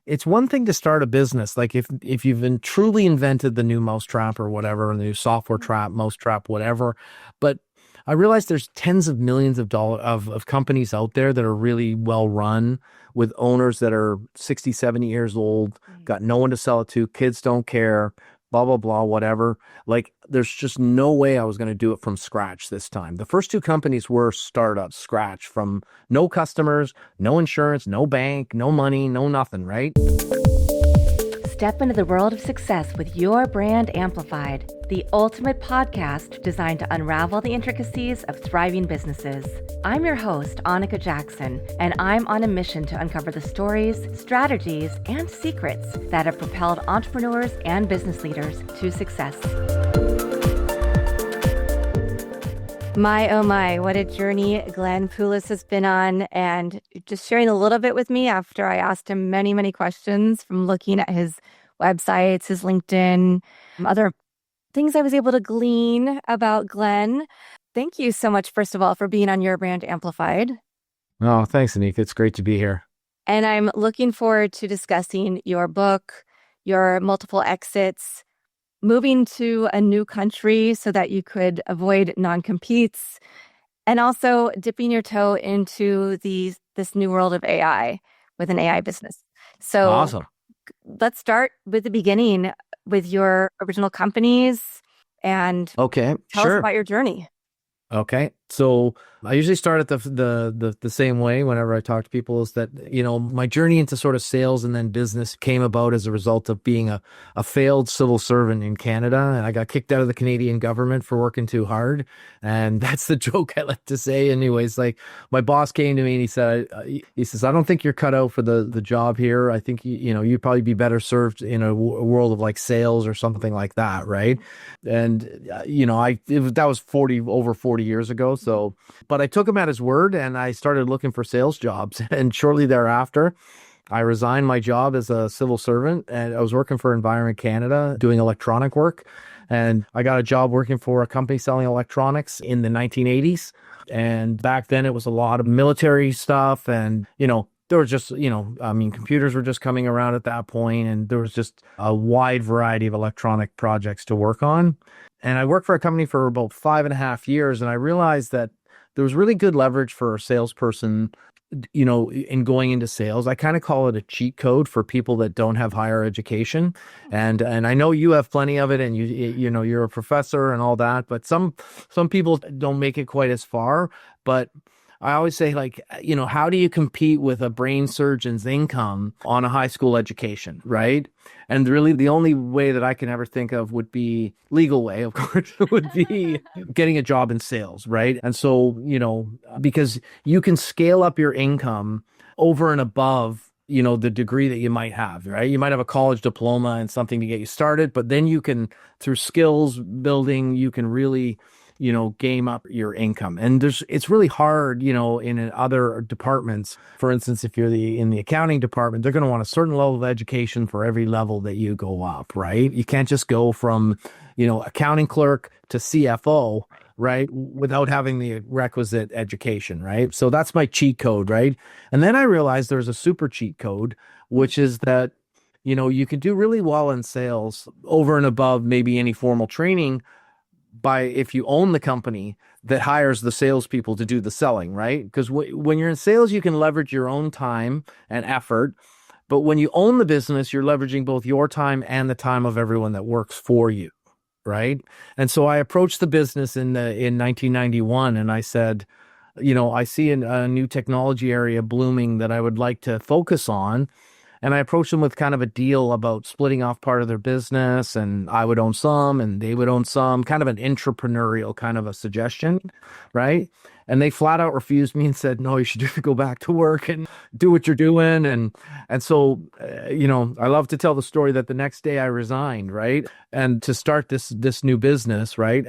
it's one thing to start a business. Like if you've truly invented the new mousetrap or whatever, the new software trap, mousetrap, whatever. But I realize there's tens of millions of dollars of companies out there that are really well run with owners that are 60, 70 years old, got no one to sell it to, kids don't care, blah, blah, blah, whatever. Like there's just no way I was going to do it from scratch this time. The first two companies were startups, scratch from no customers, no insurance, no bank, no money, no nothing, right? Step into the world of success with Your Brand Amplified, the ultimate podcast designed to unravel the intricacies of thriving businesses. I'm your host, Annika Jackson, and I'm on a mission to uncover the stories, strategies, and secrets that have propelled entrepreneurs and business leaders to success. My, oh my, what a journey Glenn Poulus has been on, and just sharing a little bit with me after I asked him many, many questions from looking at his websites, his LinkedIn, other things I was able to glean about Glenn. Thank you so much, first of all, for being on Your Brand Amplified. Oh, thanks, Anika. It's great to be here. And I'm looking forward to discussing your book, your multiple exits, moving to a new country so that you could avoid non-competes, and also dipping your toe into this new world of AI with an AI business. So Awesome. Let's start with the beginning with your original companies and Okay, tell us about your journey. Okay. So I usually start at the same way whenever I talk to people, is that, my journey into sort of sales and then business came about as a result of being a failed civil servant in Canada. And I got kicked out of the Canadian government for working too hard. And that's the joke I like to say. Anyways, like my boss came to me and he says, I don't think you're cut out for the job here. I think, you'd probably be better served in a world of like sales or something like that. Right. And, that was over 40 years ago. So, but I took him at his word and I started looking for sales jobs. And shortly thereafter, I resigned my job as a civil servant and I was working for Environment Canada doing electronic work. And I got a job working for a company selling electronics in the 1980s. And back then it was a lot of military stuff and, there was just, computers were just coming around at that point, and there was just a wide variety of electronic projects to work on. And I worked for a company for about 5.5 years, and I realized that there was really good leverage for a salesperson, in going into sales. I kind of call it a cheat code for people that don't have higher education. And I know you have plenty of it, and you're a professor and all that, but some people don't make it quite as far. But I always say, like, how do you compete with a brain surgeon's income on a high school education, right? And really the only way that I can ever think of would be legal way, of course, would be getting a job in sales, right? And so, because you can scale up your income over and above, the degree that you might have, right? You might have a college diploma and something to get you started, but then you can, through skills building, you can really game up your income. And it's really hard, in other departments. For instance, if you're in the accounting department, they're going to want a certain level of education for every level that you go up, right? You can't just go from, accounting clerk to CFO, right? Without having the requisite education, right? So that's my cheat code, right? And then I realized there's a super cheat code, which is that, you can do really well in sales over and above maybe any formal training if you own the company that hires the salespeople to do the selling, right? Because when you're in sales, you can leverage your own time and effort. But when you own the business, you're leveraging both your time and the time of everyone that works for you, right? And so I approached the business in 1991 and I said, I see a new technology area blooming that I would like to focus on. And I approached them with kind of a deal about splitting off part of their business, and I would own some and they would own some, kind of an entrepreneurial kind of a suggestion, right? And they flat out refused me and said, no, you should just go back to work and do what you're doing. And so, I love to tell the story that the next day I resigned, right? And to start this new business, right?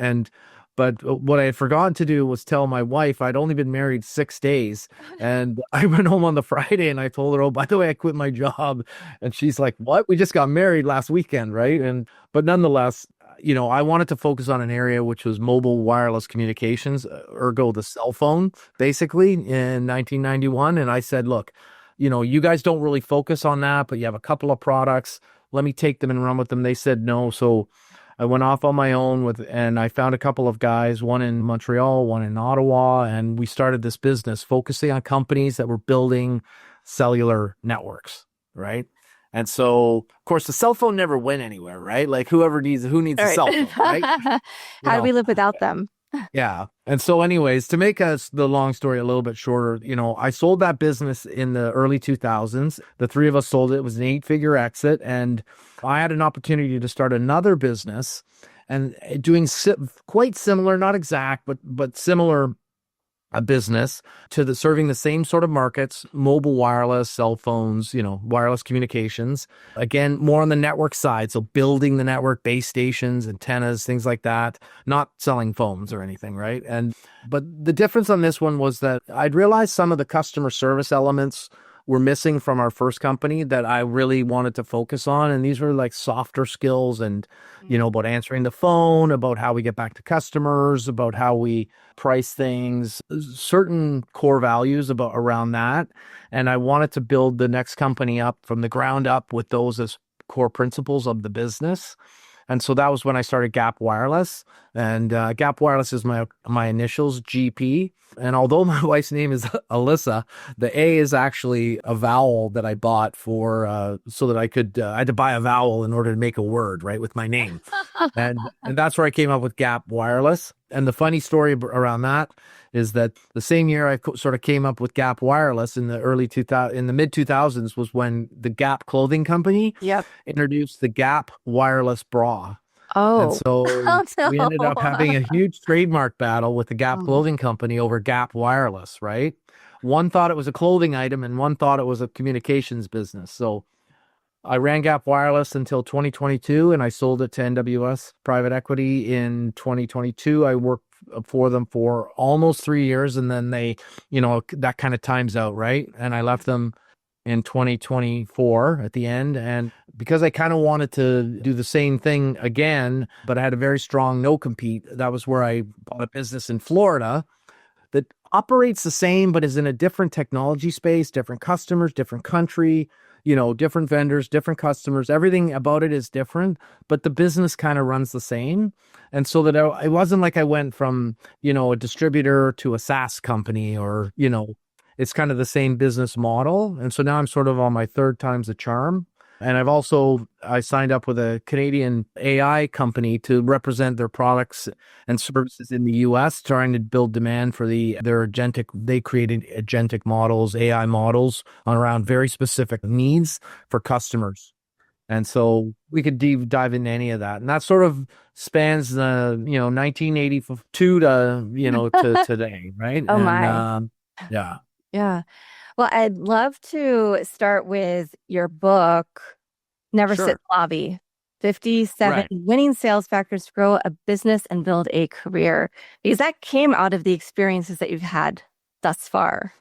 But what I had forgotten to do was tell my wife I'd only been married 6 days. And I went home on the Friday and I told her, oh, by the way, I quit my job. And she's like, what? We just got married last weekend, right? But nonetheless, I wanted to focus on an area which was mobile wireless communications, ergo the cell phone, basically in 1991. And I said, look, you guys don't really focus on that, but you have a couple of products. Let me take them and run with them. They said no. So I went off on my own and I found a couple of guys, one in Montreal, one in Ottawa, and we started this business focusing on companies that were building cellular networks, right? And so, of course, the cell phone never went anywhere, right? Like who needs All a cell right. phone, right? You How do know, we live without them? yeah. And so anyways, to make us the long story a little bit shorter, I sold that business in the early 2000s. The three of us sold it. It was an 8-figure exit. And I had an opportunity to start another business and doing quite similar, not exact, but similar a business to serving the same sort of markets, mobile wireless, cell phones, wireless communications. Again, more on the network side. So building the network, base stations, antennas, things like that, not selling phones or anything, right? But the difference on this one was that I'd realized some of the customer service elements were missing from our first company that I really wanted to focus on. And these were like softer skills and, about answering the phone, about how we get back to customers, about how we price things, certain core values around that. And I wanted to build the next company up from the ground up with those as core principles of the business. And so that was when I started Gap Wireless. And Gap Wireless is my initials, GP. And although my wife's name is Alyssa, the A is actually a vowel that I bought for so that I had to buy a vowel in order to make a word, right, with my name. And that's where I came up with Gap Wireless. And the funny story around that is that the same year I sort of came up with Gap Wireless in the mid 2000s was when the Gap clothing company introduced the Gap Wireless bra. And Oh. so Oh, we ended up no. having a huge trademark battle with the Gap clothing company over Gap Wireless, right? One thought it was a clothing item and one thought it was a communications business. So I ran Gap Wireless until 2022 and I sold it to NWS Private Equity in 2022. I worked for them for almost 3 years and then they, that kind of times out, right? And I left them in 2024 at the end. And because I kind of wanted to do the same thing again, but I had a very strong no compete, that was where I bought a business in Florida that operates the same, but is in a different technology space, different customers, different country, different vendors, different customers. Everything about it is different, but the business kind of runs the same. And so that it wasn't like I went from, a distributor to a SaaS company or, it's kind of the same business model. And so now I'm sort of on my third time's the charm. And I signed up with a Canadian AI company to represent their products and services in the US, trying to build demand for their agentic. They created agentic models, AI models on around very specific needs for customers. And so we could dive into any of that. And that sort of spans the, 1982 to today, right? Oh, And my. yeah. Yeah. Well, I'd love to start with your book, Never Sit in Sure. the Lobby. 57 Right. winning sales factors to grow a business and build a career. Because that came out of the experiences that you've had thus far.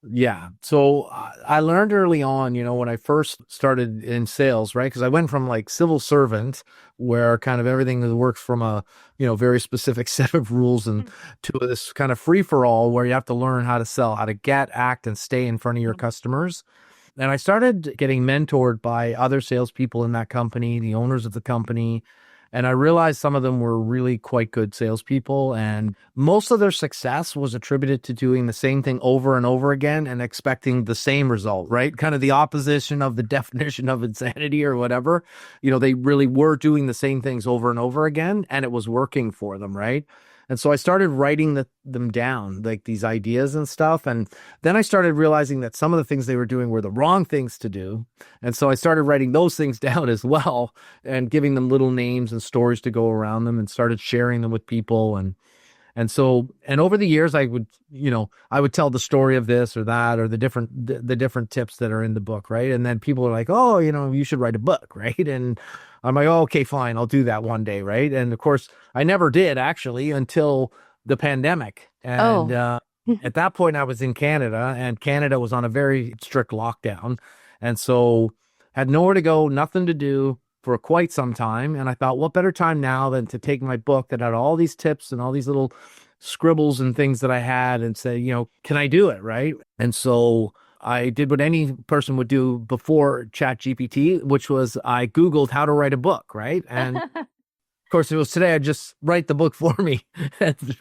Yeah. So I learned early on, when I first started in sales, right? Because I went from like civil servant, where kind of everything works from a, very specific set of rules, and to this kind of free for all where you have to learn how to sell, how to get, act, and stay in front of your customers. And I started getting mentored by other salespeople in that company, the owners of the company. And I realized some of them were really quite good salespeople, and most of their success was attributed to doing the same thing over and over again and expecting the same result, right? Kind of the opposition of the definition of insanity or whatever. They really were doing the same things over and over again, and it was working for them, right? And so I started writing them down, like these ideas and stuff. And then I started realizing that some of the things they were doing were the wrong things to do. And so I started writing those things down as well and giving them little names and stories to go around them and started sharing them with people. And so, and over the years, I would tell the story of this or that, or the different tips that are in the book, right? And then people are like, oh, you should write a book, right? And I'm like, oh, okay, fine, I'll do that one day, right? And of course, I never did actually until the pandemic. And at that point, I was in Canada, and Canada was on a very strict lockdown. And so had nowhere to go, nothing to do for quite some time. And I thought, what better time now than to take my book that had all these tips and all these little scribbles and things that I had and say, can I do it? Right. And so I did what any person would do before ChatGPT, which was I Googled how to write a book, right? And of course, it was today. I just write the book for me. And,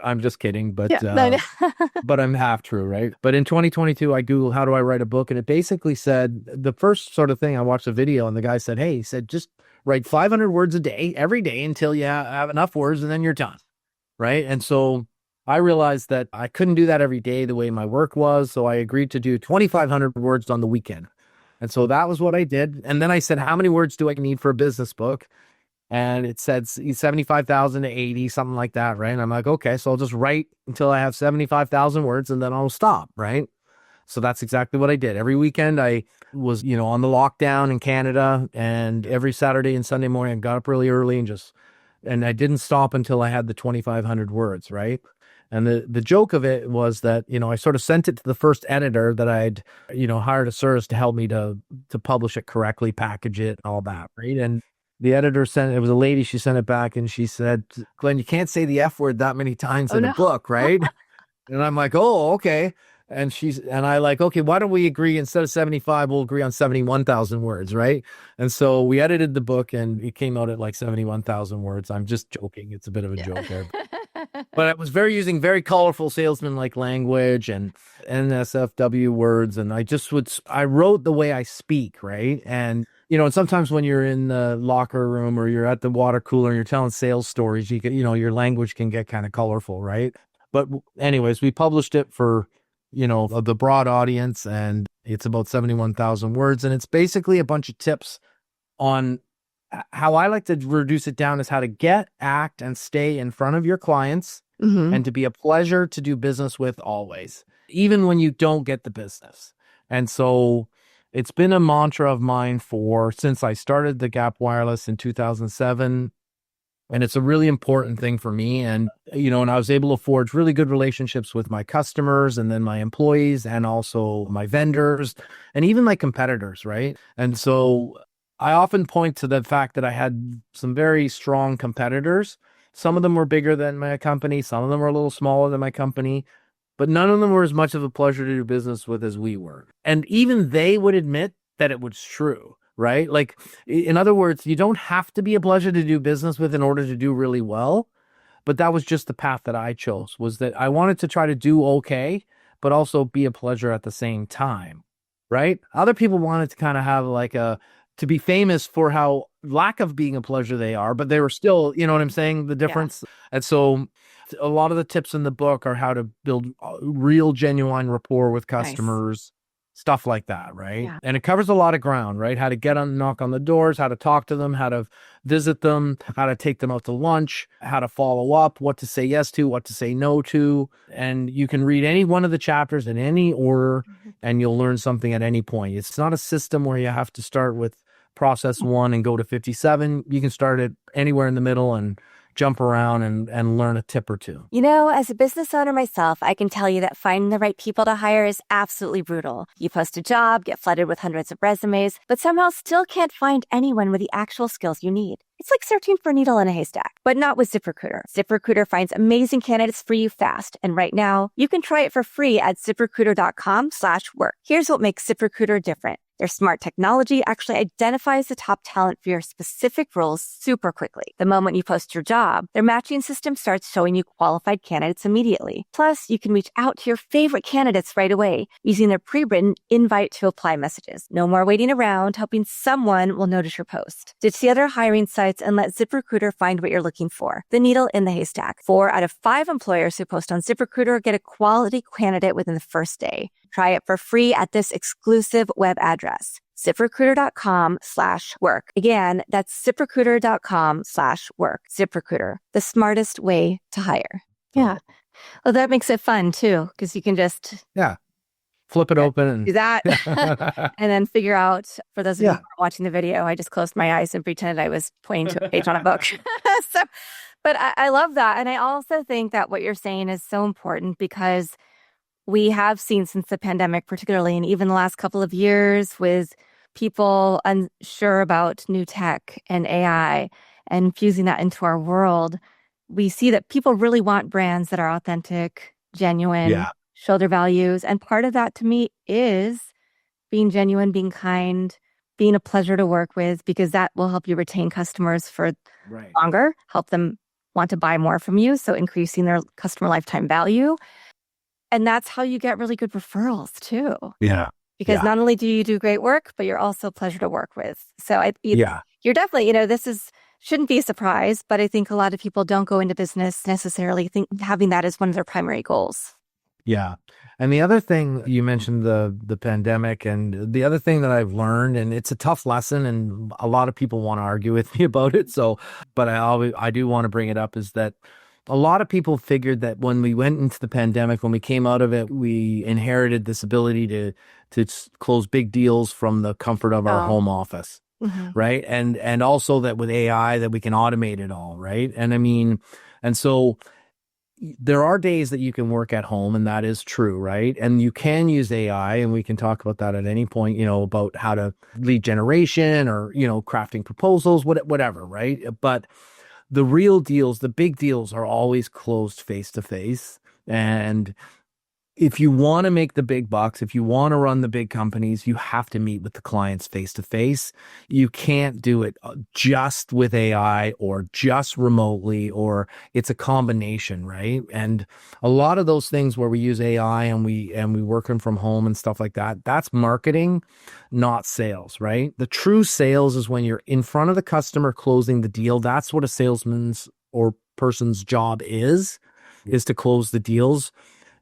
I'm just kidding, Yeah, no, no. but I'm half true, right? But in 2022, I Googled how do I write a book, and it basically said the first sort of thing. I watched a video, and the guy said, "Hey," he said, "just write 500 words a day, every day, until you have enough words, and then you're done." Right? And so I realized that I couldn't do that every day the way my work was, so I agreed to do 2,500 words on the weekend. And so that was what I did. And then I said, "How many words do I need for a business book?" And it said 75,000 to 80, something like that, right? And I'm like, okay, so I'll just write until I have 75,000 words and then I'll stop, right? So that's exactly what I did. Every weekend I was, on the lockdown in Canada, and every Saturday and Sunday morning I got up really early and I didn't stop until I had the 2,500 words, right? And the joke of it was that, I sort of sent it to the first editor that I'd, hired a service to help me to publish it correctly, package it, all that, right? And the editor it was a lady, she sent it back and she said, "Glenn, you can't say the F word that many times in a book, right?" And I'm like, "Oh, okay." And I like, "Okay, why don't we agree instead of 75, we'll agree on 71,000 words, right?" And so we edited the book and it came out at like 71,000 words. I'm just joking. It's a bit of a joke there. But I was using very colorful salesman-like language and NSFW words. And I wrote the way I speak, right? And, and sometimes when you're in the locker room or you're at the water cooler and you're telling sales stories, your language can get kind of colorful, right? But anyways, we published it for, the broad audience, and it's about 71,000 words. And it's basically a bunch of tips on how I like to reduce it down is how to get, act, and stay in front of your clients and to be a pleasure to do business with always, even when you don't get the business. And so it's been a mantra of mine since I started the Gap Wireless in 2007. And it's a really important thing for me. And, and I was able to forge really good relationships with my customers and then my employees and also my vendors and even my competitors, right? And so I often point to the fact that I had some very strong competitors. Some of them were bigger than my company. Some of them were a little smaller than my company, but none of them were as much of a pleasure to do business with as we were. And even they would admit that it was true, right? Like, in other words, you don't have to be a pleasure to do business with in order to do really well. But that was just the path that I chose, was that I wanted to try to do okay, but also be a pleasure at the same time, right? Other people wanted to kind of have to be famous for how lack of being a pleasure they are, but they were still, you know what I'm saying? The difference. Yeah. And so a lot of the tips in the book are how to build real, genuine rapport with customers, stuff like that, right? Yeah. And it covers a lot of ground, right? How to knock on the doors, how to talk to them, how to visit them, how to take them out to lunch, how to follow up, what to say yes to, what to say no to. And you can read any one of the chapters in any order and you'll learn something at any point. It's not a system where you have to start with process 1 and go to 57. You can start it anywhere in the middle and jump around and learn a tip or two. As a business owner myself, I can tell you that finding the right people to hire is absolutely brutal. You post a job, get flooded with hundreds of resumes, but somehow still can't find anyone with the actual skills you need. It's like searching for a needle in a haystack, but not with ZipRecruiter. ZipRecruiter finds amazing candidates for you fast. And right now, you can try it for free at ZipRecruiter.com/work. Here's what makes ZipRecruiter different. Their smart technology actually identifies the top talent for your specific roles super quickly. The moment you post your job, their matching system starts showing you qualified candidates immediately. Plus, you can reach out to your favorite candidates right away using their pre-written invite to apply messages. No more waiting around, hoping someone will notice your post. Ditch the other hiring sites and let ZipRecruiter find what you're looking for. The needle in the haystack. 4 out of 5 employers who post on ZipRecruiter get a quality candidate within the first day. Try it for free at this exclusive web address, ZipRecruiter.com/work. Again, that's ZipRecruiter.com/work. ZipRecruiter, the smartest way to hire. Yeah. Well, that makes it fun too, because you can just flip it open and do that and then figure out, for those of you who are watching the video, I just closed my eyes and pretended I was pointing to a page on a book. But I love that. And I also think that what you're saying is so important because we have seen since the pandemic, particularly, and even the last couple of years with people unsure about new tech and AI and fusing that into our world, we see that people really want brands that are authentic, genuine, show their values. And part of that to me is being genuine, being kind, being a pleasure to work with, because that will help you retain customers for longer, help them want to buy more from you. So increasing their customer lifetime value. And that's how you get really good referrals too. Yeah. Because not only do you do great work, but you're also a pleasure to work with. So you're definitely, shouldn't be a surprise, but I think a lot of people don't go into business necessarily having that as one of their primary goals. Yeah. And the other thing, you mentioned the pandemic, and the other thing that I've learned, and it's a tough lesson and a lot of people want to argue with me about it. So, but I do want to bring it up, is that a lot of people figured that when we went into the pandemic, when we came out of it, we inherited this ability to close big deals from the comfort of our home office. Mm-hmm. Right. And also that with AI that we can automate it all. Right. And so there are days that you can work at home, and that is true, right? And you can use AI, and we can talk about that at any point, about how to lead generation or, crafting proposals, whatever, right? But the real deals, the big deals are always closed face to face. And if you want to make the big bucks, if you want to run the big companies, you have to meet with the clients face to face. You can't do it just with AI or just remotely, or it's a combination, right? And a lot of those things where we use AI and we work from home and stuff like that, that's marketing, not sales, right? The true sales is when you're in front of the customer closing the deal. That's what a salesman's or person's job is to close the deals.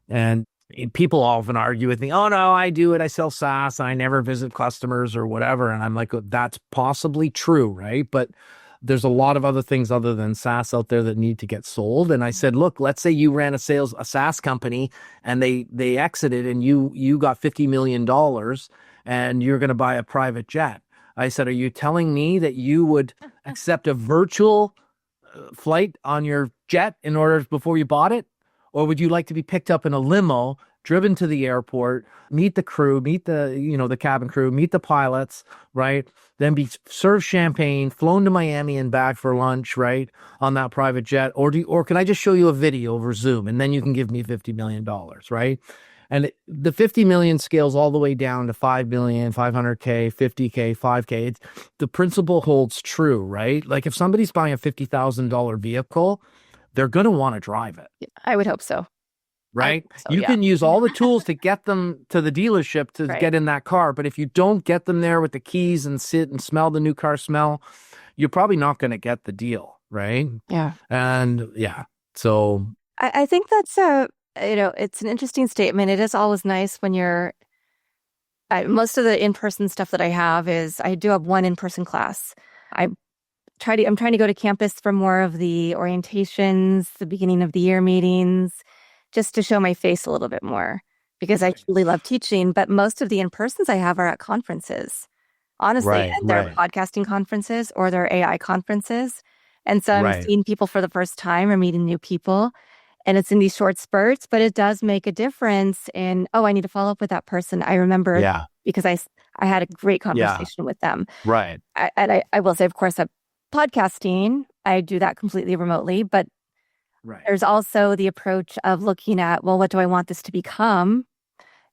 And people often argue with me, oh, no, I do it. I sell SaaS. I never visit customers or whatever. And I'm like, that's possibly true, right? But there's a lot of other things other than SaaS out there that need to get sold. And I said, look, let's say you ran a SaaS company and they exited and you got $50 million and you're going to buy a private jet. I said, are you telling me that you would accept a virtual flight on your jet before you bought it? Or would you like to be picked up in a limo, driven to the airport, meet the crew, meet the cabin crew, meet the pilots, right? Then be served champagne, flown to Miami and back for lunch, right? On that private jet. Or can I just show you a video over Zoom and then you can give me $50 million, right? And the 50 million scales all the way down to 5 million, 500K, 50K, 5K. The principle holds true, right? Like if somebody's buying a $50,000 vehicle, they're going to want to drive it. I would hope so. Right? You can use all the tools to get them to the dealership to get in that car. But if you don't get them there with the keys and sit and smell the new car smell, you're probably not going to get the deal. Right? Yeah. And so I think that's it's an interesting statement. It is always nice when most of the in-person stuff that I have is I do have one in-person class. I'm trying to go to campus for more of the orientations, the beginning of the year meetings, just to show my face a little bit more, because I truly love teaching. But most of the in-persons I have are at conferences, honestly. And they're podcasting conferences or they're AI conferences. And so I'm seeing people for the first time or meeting new people. And it's in these short spurts, but it does make a difference in, I need to follow up with that person. I remember because I had a great conversation with them. Right. I will say, of course, podcasting, I do that completely remotely, but there's also the approach of looking at, well, what do I want this to become?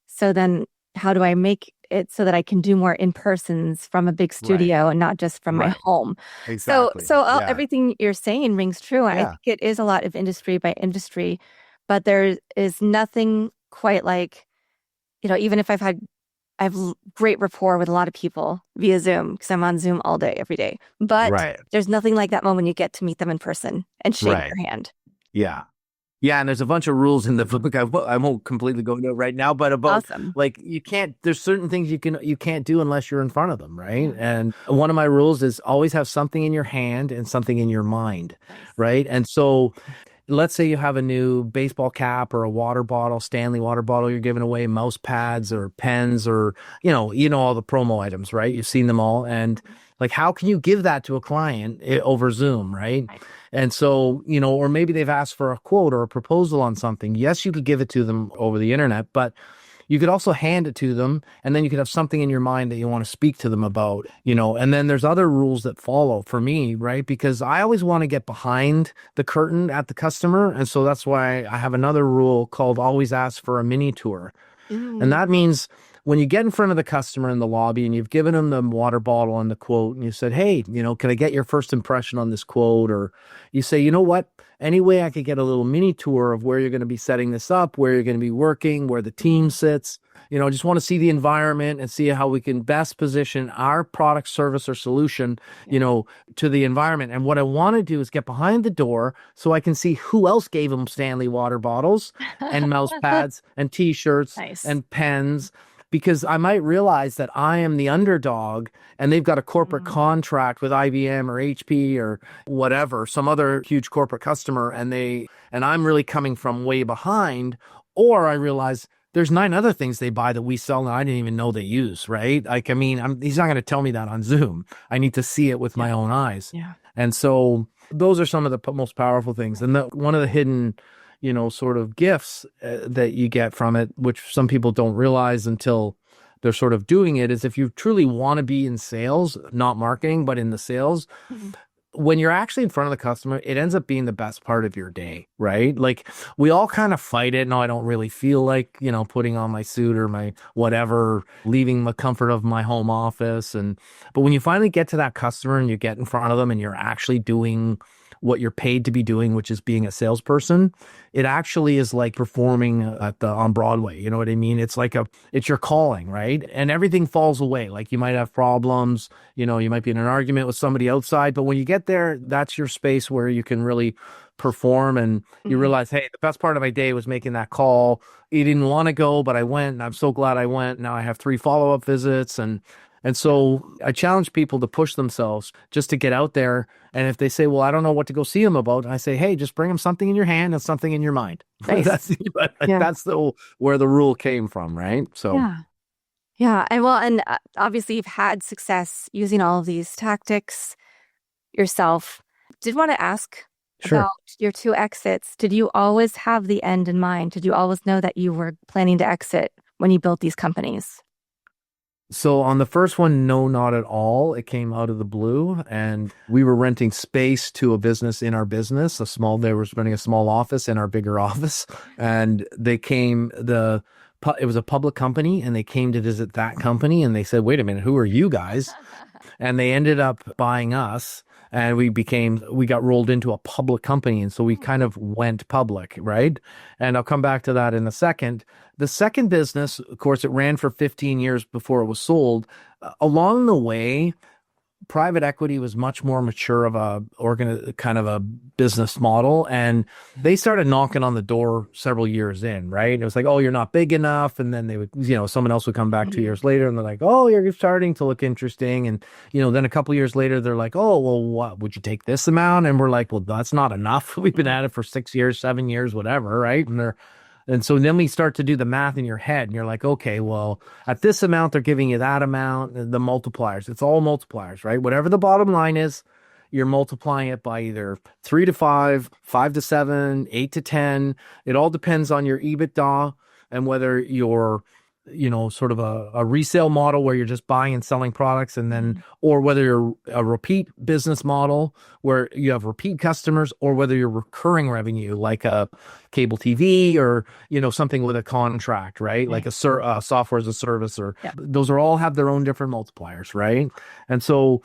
So then how do I make it so that I can do more in-persons from a big studio and not just from my home? Exactly. So everything you're saying rings true. I think it is a lot of industry by industry, but there is nothing quite like, even if I have great rapport with a lot of people via Zoom because I'm on Zoom all day, every day. But there's nothing like that moment you get to meet them in person and shake their hand. Yeah. Yeah. And there's a bunch of rules in the book. I won't completely go into it right now, but about like there's certain things you can't do unless you're in front of them. Right. And one of my rules is always have something in your hand and something in your mind. Right. And so let's say you have a new baseball cap or a water bottle, Stanley water bottle you're giving away, mouse pads or pens or, all the promo items, right? You've seen them all. And like, how can you give that to a client over Zoom, right? And so, or maybe they've asked for a quote or a proposal on something. Yes, you could give it to them over the internet, but you could also hand it to them, and then you could have something in your mind that you want to speak to them about, and then there's other rules that follow for me, right? Because I always want to get behind the curtain at the customer. And so that's why I have another rule called always ask for a mini tour. And that means when you get in front of the customer in the lobby and you've given them the water bottle and the quote and you said, hey, can I get your first impression on this quote? Or you say, you know what? Any way I could get a little mini tour of where you're going to be setting this up, where you're going to be working, where the team sits. Just want to see the environment and see how we can best position our product, service, or solution, to the environment. And what I want to do is get behind the door so I can see who else gave them Stanley water bottles and mouse pads and t-shirts Nice. and pens, because I might realize that I am the underdog and they've got a corporate contract with IBM or HP or whatever, some other huge corporate customer, and I'm really coming from way behind. Or I realize there's 9 other things they buy that we sell and I didn't even know they use, right? Like, he's not going to tell me that on Zoom. I need to see it with my own eyes. Yeah. And so those are some of the most powerful things. And one of the hidden sort of gifts that you get from it, which some people don't realize until they're sort of doing it, is if you truly want to be in sales, not marketing, but in the sales, when you're actually in front of the customer, it ends up being the best part of your day, right? Like, we all kind of fight it. No, I don't really feel like, putting on my suit or my whatever, leaving the comfort of my home office. But when you finally get to that customer and you get in front of them and you're actually doing what you're paid to be doing, which is being a salesperson, it actually is like performing on Broadway. You know what I mean? It's like it's your calling, right? And everything falls away. Like, you might have problems, you might be in an argument with somebody outside, but when you get there, that's your space where you can really perform, and you realize, hey, the best part of my day was making that call. You didn't want to go, but I went, and I'm so glad I went. Now I have 3 follow-up visits, and so I challenge people to push themselves just to get out there. And if they say, well, I don't know what to go see them about, I say, hey, just bring them something in your hand and something in your mind. Nice. That's where the rule came from, right? So Yeah. And obviously you've had success using all of these tactics yourself. Did want to ask about your 2 exits. Did you always have the end in mind? Did you always know that you were planning to exit when you built these companies? So on the first one, no, not at all. It came out of the blue, and we were renting space to a business in our business. They were running a small office in our bigger office, and they came. It was a public company, and they came to visit that company, and they said, "Wait a minute, who are you guys?" And they ended up buying us. And we got rolled into a public company. And so we kind of went public, right? And I'll come back to that in a second. The second business, of course, it ran for 15 years before it was sold. Along the way, private equity was much more mature of kind of a business model. And they started knocking on the door several years in, right? It was like, oh, you're not big enough. And then they would, someone else would come back 2 years later and they're like, oh, you're starting to look interesting. And, then a couple of years later, they're like, oh, well, what, would you take this amount? And we're like, well, that's not enough. We've been at it for 6 years, 7 years, whatever, right? And so then we start to do the math in your head, and you're like, okay, well, at this amount, they're giving you that amount, the multipliers. It's all multipliers, right? Whatever the bottom line is, you're multiplying it by either 3 to 5, 5 to 7, 8 to 10. It all depends on your EBITDA and whether you're, sort of a resale model where you're just buying and selling products, and then, or whether you're a repeat business model where you have repeat customers, or whether you're recurring revenue like a cable TV or, something with a contract, right? Like a software as a service, or those all have their own different multipliers, right? And so,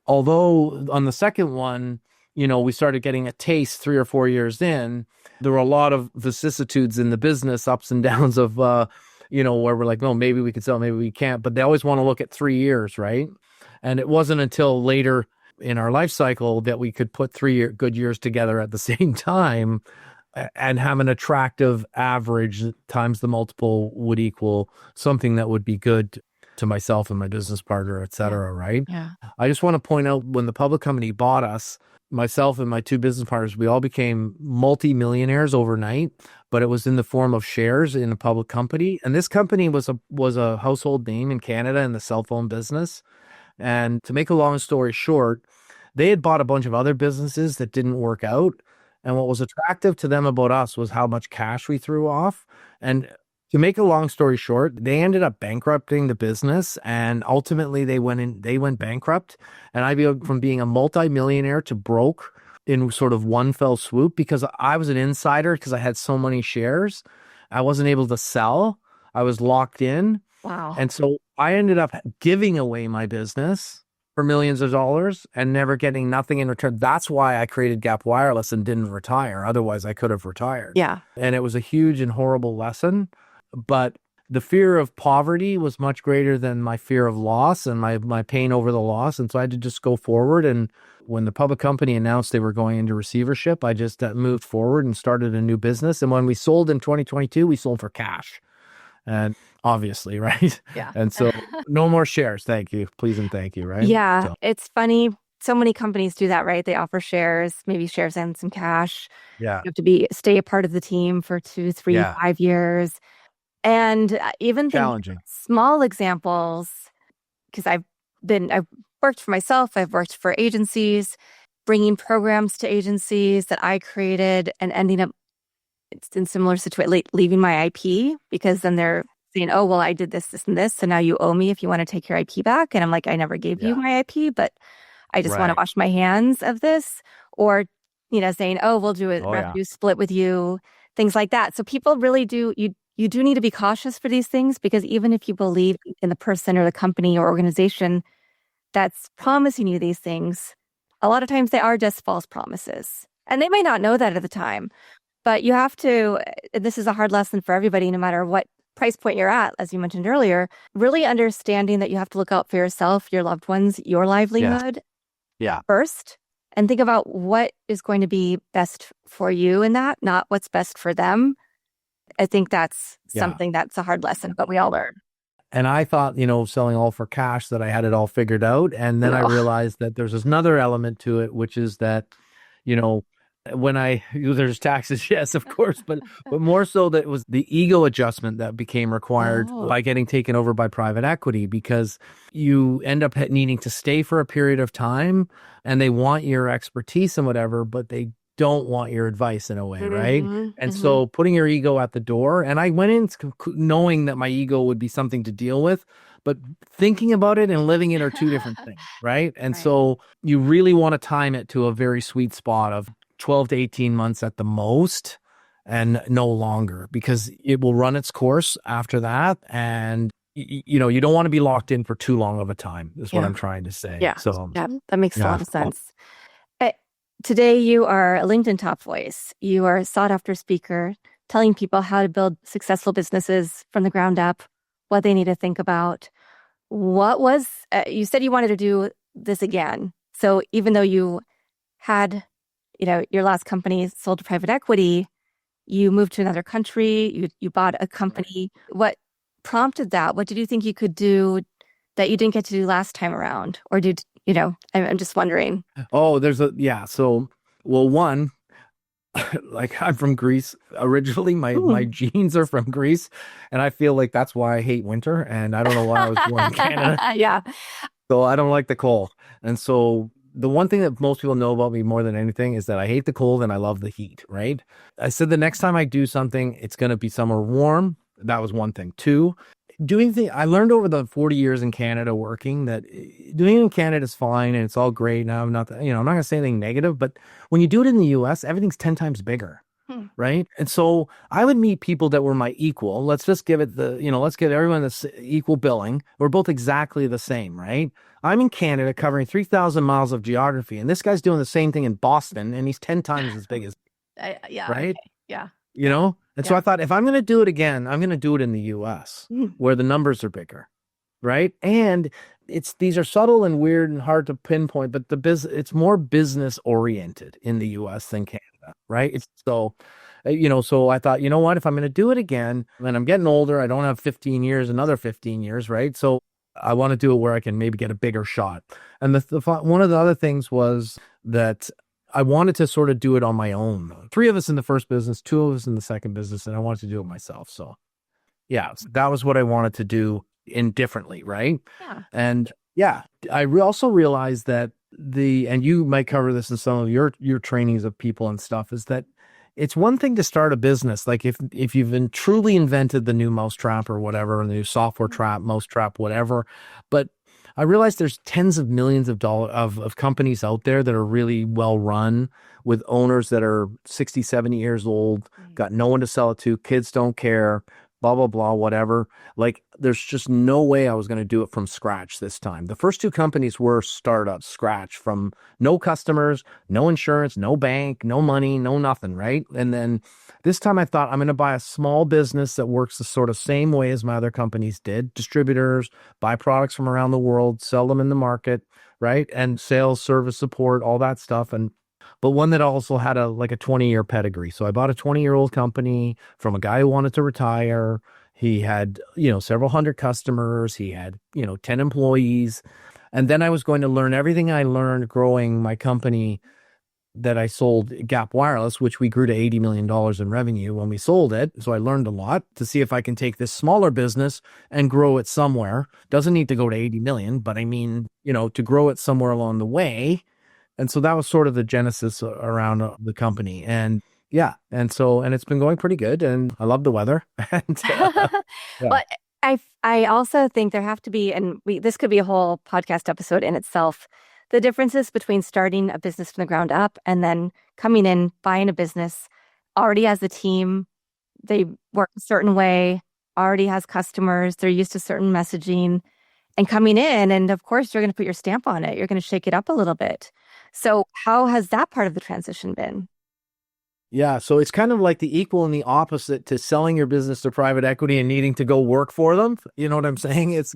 although on the second one, we started getting a taste 3 or 4 years in, there were a lot of vicissitudes in the business, ups and downs of, where we're like, no, maybe we could sell, maybe we can't. But they always want to look at 3 years, right? And it wasn't until later in our life cycle that we could put 3 good years together at the same time and have an attractive average times the multiple would equal something that would be good to myself and my business partner, et cetera, right? Yeah. I just want to point out, when the public company bought us, myself and my 2 business partners, we all became multi-millionaires overnight, but it was in the form of shares in a public company. And this company was a household name in Canada in the cell phone business. And to make a long story short, they had bought a bunch of other businesses that didn't work out. And what was attractive to them about us was how much cash we threw off. And To make a long story short, they ended up bankrupting the business, and ultimately they went bankrupt. And I went from being a multimillionaire to broke in sort of one fell swoop because I was an insider because I had so many shares. I wasn't able to sell. I was locked in. Wow. And so I ended up giving away my business for millions of dollars and never getting nothing in return. That's why I created Gap Wireless and didn't retire. Otherwise, I could have retired. Yeah. And it was a huge and horrible lesson. But the fear of poverty was much greater than my fear of loss and my pain over the loss. And so I had to just go forward. And when the public company announced they were going into receivership, I just moved forward and started a new business. And when we sold in 2022, we sold for cash. And obviously, right? Yeah. And so no more shares. Thank you. Please and thank you, right? Yeah, So, it's funny. So many companies do that, right? They offer shares, maybe shares and some cash. yeah. You have to stay a part of the team for 2, 3, Yeah. 5 years. And even Challenging. small examples, because I've worked for myself, I've worked for agencies, bringing programs to agencies that I created and ending up in similar situation, leaving my IP because then they're saying, oh, well, I did this, this, and this. So now you owe me if you want to take your IP back. And I'm like, I never gave you my IP, but I just want to Right. wash my hands of this. Or, saying, oh, we'll do a Oh, yeah. revenue split with you, things like that. So people really do, you do need to be cautious for these things because even if you believe in the person or the company or organization that's promising you these things, a lot of times they are just false promises. And they may not know that at the time, but you have to, this is a hard lesson for everybody, no matter what price point you're at, as you mentioned earlier, really understanding that you have to look out for yourself, your loved ones, your livelihood Yeah. first, and think about what is going to be best for you in that, not what's best for them. I think that's something that's a hard lesson, but we all learn. And I thought, selling all for cash, that I had it all figured out. And then I realized that there's another element to it, which is that, there's taxes, yes, of course, but more so that it was the ego adjustment that became required by getting taken over by private equity, because you end up needing to stay for a period of time and they want your expertise and whatever, but they don't want your advice in a way, right? And so putting your ego at the door, and I went in knowing that my ego would be something to deal with, but thinking about it and living it are two different things, right? And so you really want to time it to a very sweet spot of 12 to 18 months at the most and no longer, because it will run its course after that. And, you don't want to be locked in for too long of a time is what I'm trying to say. Yeah. So, yeah, that makes a lot of sense. Today, you are a LinkedIn top voice. You are a sought-after speaker, telling people how to build successful businesses from the ground up, what they need to think about. What was, you said you wanted to do this again. So even though you had, your last company sold to private equity, you moved to another country, you bought a company. What prompted that? What did you think you could do that you didn't get to do last time around? Or I'm just wondering. Oh, so, well, one, like I'm from Greece originally. My genes are from Greece, and I feel like that's why I hate winter. And I don't know why I was born in Canada. Yeah. So I don't like the cold. And so the one thing that most people know about me more than anything is that I hate the cold and I love the heat, right? I said the next time I do something, it's going to be somewhere warm. That was one thing. Two, I learned over the 40 years in Canada working that doing it in Canada is fine and it's all great. Now I'm not going to say anything negative, but when you do it in the US, everything's 10 times bigger. Right. And so I would meet people that were my equal. Let's just give it let's give everyone this equal billing. We're both exactly the same. Right. I'm in Canada covering 3,000 miles of geography, and this guy's doing the same thing in Boston, and he's 10 times as big as yeah. Right. Okay. Yeah. And so I thought, if I'm going to do it again, I'm going to do it in the US where the numbers are bigger. Right. And these are subtle and weird and hard to pinpoint, but it's more business oriented in the US than Canada. Right. So I thought, you know what, if I'm going to do it again, and I'm getting older, I don't have 15 years, another 15 years. Right. So I want to do it where I can maybe get a bigger shot. And one of the other things was that I wanted to sort of do it on my own. 3 of us in the first business, 2 of us in the second business, and I wanted to do it myself. So that was what I wanted to do indifferently. Right. Yeah. And I also realized that and you might cover this in some of your trainings of people and stuff, is that it's one thing to start a business. Like if you've truly invented the new mousetrap or whatever, the new software trap, mousetrap, whatever. But I realize there's tens of millions of dollars of companies out there that are really well run with owners that are 60, 70 years old, got no one to sell it to, kids don't care, blah, blah, blah, whatever. Like there's just no way I was going to do it from scratch this time. The first two companies were startups, scratch from no customers, no insurance, no bank, no money, no nothing, right? And then this time I thought I'm going to buy a small business that works the sort of same way as my other companies did. Distributors, buy products from around the world, sell them in the market, right? And sales, service support, all that stuff. But one that also had a 20-year pedigree. So I bought a 20-year-old company from a guy who wanted to retire. He had, several hundred customers. He had, 10 employees. And then I was going to learn everything I learned growing my company that I sold, Gap Wireless, which we grew to $80 million in revenue when we sold it. So I learned a lot to see if I can take this smaller business and grow it somewhere. Doesn't need to go to 80 million, but I mean, to grow it somewhere along the way. And so that was sort of the genesis around the company. And yeah. And it's been going pretty good. And I love the weather. And, yeah. Well, I also think there have to be, and this could be a whole podcast episode in itself, the differences between starting a business from the ground up and then coming in, buying a business, already has a team, they work a certain way, already has customers, they're used to certain messaging, and coming in, and of course, you're going to put your stamp on it. You're going to shake it up a little bit. So how has that part of the transition been? Yeah, so it's kind of like the equal and the opposite to selling your business to private equity and needing to go work for them. You know what I'm saying? It's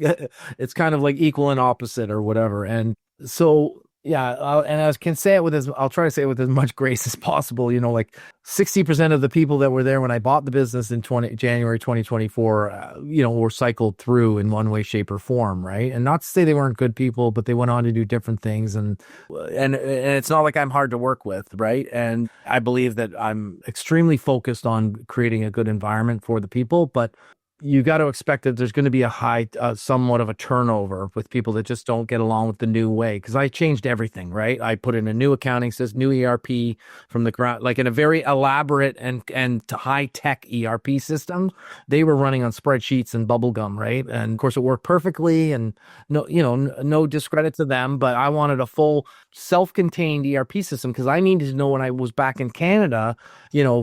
kind of like equal and opposite or whatever. And so, yeah, I'll try to say it with as much grace as possible. 60% of the people that were there when I bought the business in January 2024, were cycled through in one way, shape, or form, right? And not to say they weren't good people, but they went on to do different things, and it's not like I'm hard to work with, right? And I believe that I'm extremely focused on creating a good environment for the people, but you got to expect that there's going to be a high, somewhat of a turnover with people that just don't get along with the new way. Because I changed everything, right? I put in a new accounting system, new ERP from the ground, like in a very elaborate and high tech ERP system. They were running on spreadsheets and bubblegum, right? And of course, it worked perfectly. And no discredit to them, but I wanted a full self-contained ERP system because I needed to know when I was back in Canada,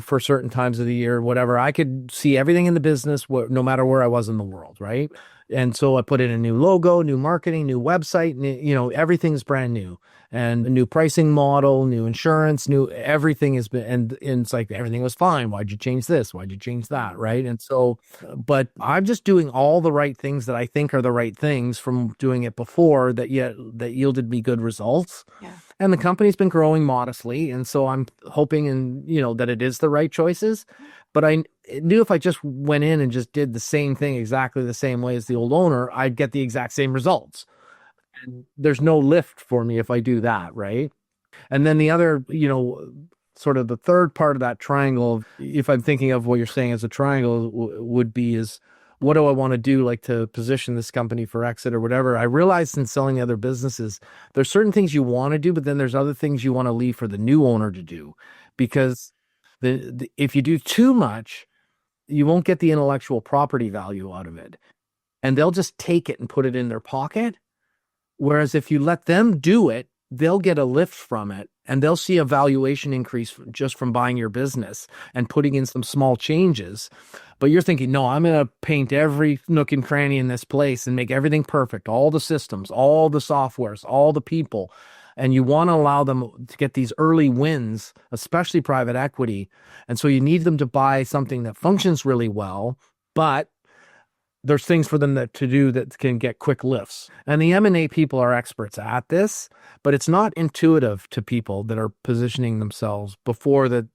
for certain times of the year, whatever, I could see everything in the business, no matter where I was in the world, right? And so I put in a new logo, new marketing, new website, everything's brand new, and a new pricing model, new insurance, new everything has been, and it's like everything was fine. Why'd you change this? Why'd you change that? Right? And so, but I'm just doing all the right things that I think are the right things from doing it before that yielded me good results. Yeah. And the company's been growing modestly, and so I'm hoping that it is the right choices. But I knew if I just went in and just did the same thing exactly the same way as the old owner, I'd get the exact same results. And there's no lift for me if I do that, right? And then the other, sort of the third part of that triangle, if I'm thinking of what you're saying as a triangle, would be is, what do I want to do, like to position this company for exit or whatever? I realized in selling other businesses, there's certain things you want to do, but then there's other things you want to leave for the new owner to do. Because if you do too much, you won't get the intellectual property value out of it. And they'll just take it and put it in their pocket. Whereas if you let them do it, they'll get a lift from it, and they'll see a valuation increase just from buying your business and putting in some small changes. But you're thinking, no, I'm going to paint every nook and cranny in this place and make everything perfect, all the systems, all the softwares, all the people. And you want to allow them to get these early wins, especially private equity. And so you need them to buy something that functions really well, but there's things for them to do that can get quick lifts. And the M&A people are experts at this, but it's not intuitive to people that are positioning themselves before that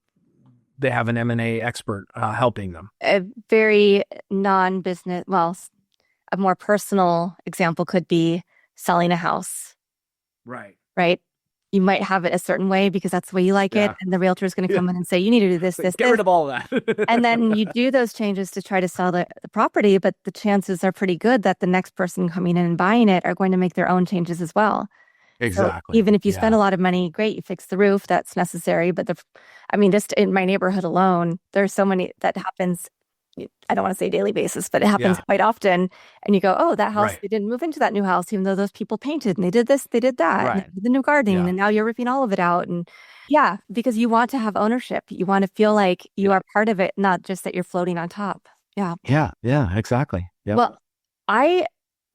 they have an M&A expert helping them. A very non-business, a more personal example could be selling a house. Right. Right? You might have it a certain way because that's the way you like it. And the realtor is going to come in and say, you need to do this, this, Get rid of all that. And then you do those changes to try to sell the property, but the chances are pretty good that the next person coming in and buying it are going to make their own changes as well. Exactly. Even if you spend a lot of money, great, you fix the roof, that's necessary. But just in my neighborhood alone, there's so many that happens. I don't want to say daily basis, but it happens quite often. And you go, oh, that house, they didn't move into that new house, even though those people painted and they did this, they did that, and they did the new gardening, and now you're ripping all of it out. And because you want to have ownership. You want to feel like you are part of it, not just that you're floating on top. Yeah. Yeah, exactly. Yep. Well, I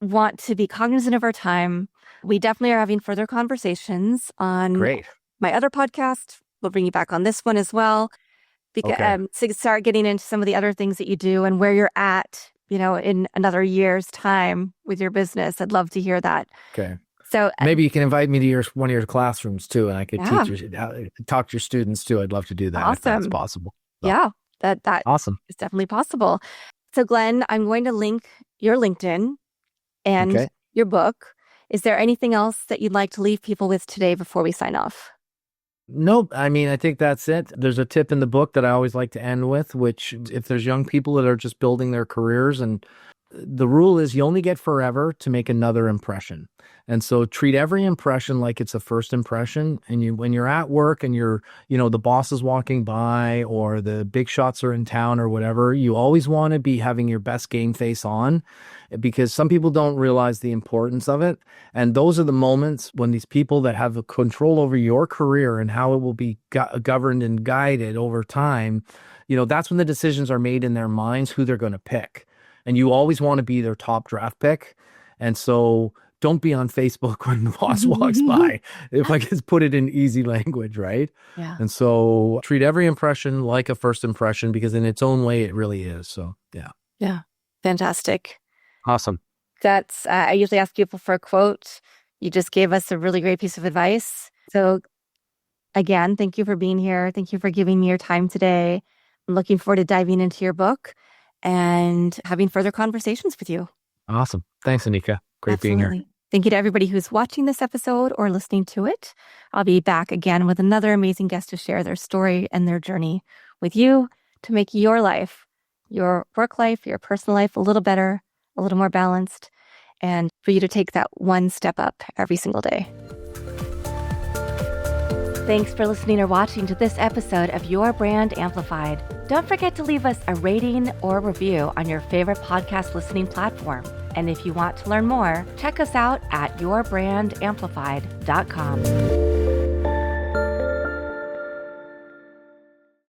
want to be cognizant of our time. We definitely are having further conversations on my other podcast. We'll bring you back on this one as well. Because to start getting into some of the other things that you do and where you're at, in another year's time with your business. I'd love to hear that. Okay. So maybe you can invite me to one of your classrooms too, and I could talk to your students too. I'd love to do that if that's possible. So. Yeah, that awesome. is definitely possible. So Glenn, I'm going to link your LinkedIn and your book. Is there anything else that you'd like to leave people with today before we sign off? Nope. I think that's it. There's a tip in the book that I always like to end with, which if there's young people that are just building their careers, and the rule is you only get forever to make another impression. And so treat every impression like it's a first impression. And when you're at work and the boss is walking by or the big shots are in town or whatever, you always want to be having your best game face on, because some people don't realize the importance of it. And those are the moments when these people that have a control over your career and how it will be governed and guided over time, that's when the decisions are made in their minds, who they're going to pick. And you always want to be their top draft pick. And so don't be on Facebook when the boss walks by, if I can put it in easy language, right? Yeah. And so treat every impression like a first impression, because in its own way, it really is. So, yeah. Yeah. Fantastic. Awesome. That's, I usually ask people for a quote. You just gave us a really great piece of advice. So again, thank you for being here. Thank you for giving me your time today. I'm looking forward to diving into your book and having further conversations with you. Awesome. Thanks, Anika. Great being here. Thank you to everybody who's watching this episode or listening to it. I'll be back again with another amazing guest to share their story and their journey with you to make your life, your work life, your personal life a little better, a little more balanced, and for you to take that one step up every single day. Thanks for listening or watching to this episode of Your Brand Amplified. Don't forget to leave us a rating or review on your favorite podcast listening platform. And if you want to learn more, check us out at yourbandamplified.com.